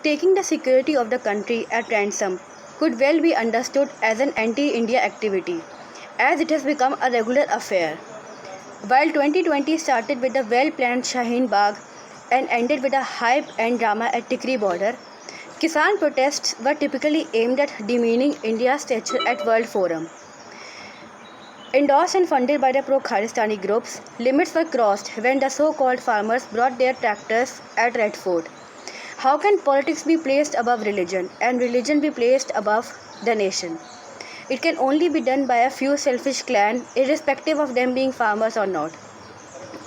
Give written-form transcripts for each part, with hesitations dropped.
taking the security of the country at ransom could well be understood as an anti-India activity, as it has become a regular affair. While 2020 started with a well-planned Shaheen Bagh and ended with a hype and drama at Tikri border, Kisan protests were typically aimed at demeaning India's stature at World Forum. Endorsed and funded by the pro-Khalistani groups, limits were crossed when the so-called farmers brought their tractors at Red Fort. How can politics be placed above religion and religion be placed above the nation? It can only be done by a few selfish clans, irrespective of them being farmers or not.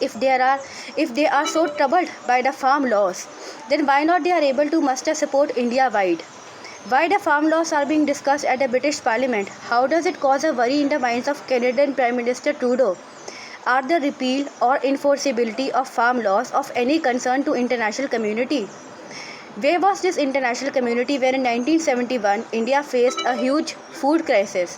If they are so troubled by the farm laws, then why not they are able to muster support India-wide? Why the farm laws are being discussed at the British Parliament? How does it cause a worry in the minds of Canadian Prime Minister Trudeau? Are the repeal or enforceability of farm laws of any concern to international community? Where was this international community when in 1971 India faced a huge food crisis?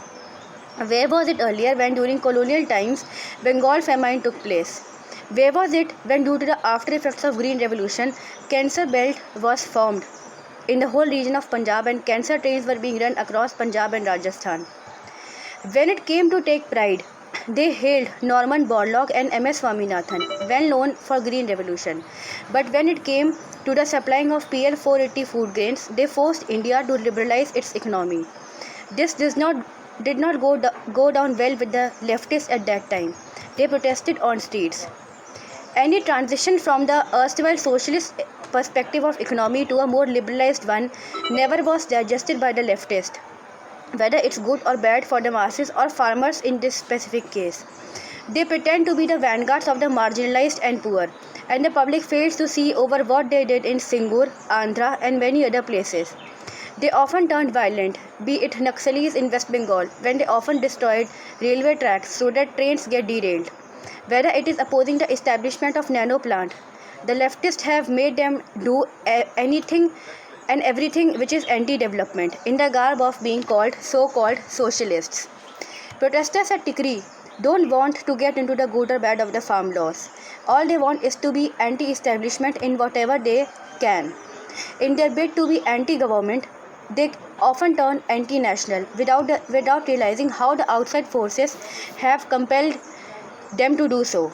Where was it earlier when during colonial times Bengal famine took place? Where was it when due to the after effects of Green Revolution, Cancer Belt was formed in the whole region of Punjab and cancer trains were being run across Punjab and Rajasthan? When it came to take pride, they hailed Norman Borlaug and M.S. Swaminathan, well known for Green Revolution. But when it came to the supplying of PL 480 food grains, they forced India to liberalize its economy. This did not go down well with the leftists at that time. They protested on streets. Any transition from the erstwhile socialist perspective of economy to a more liberalized one never was digested by the leftist, whether it's good or bad for the masses or farmers in this specific case. They pretend to be the vanguards of the marginalized and poor, and the public fails to see over what they did in Singur, Andhra and many other places. They often turned violent, be it Naxalis in West Bengal, when they often destroyed railway tracks so that trains get derailed. Whether it is opposing the establishment of nano plant, the leftists have made them do anything and everything which is anti-development in the garb of being called so-called socialists. Protesters at Tikri don't want to get into the good or bad of the farm laws. All they want is to be anti-establishment in whatever they can. In their bid to be anti-government, they often turn anti-national without realizing how the outside forces have compelled them to do so.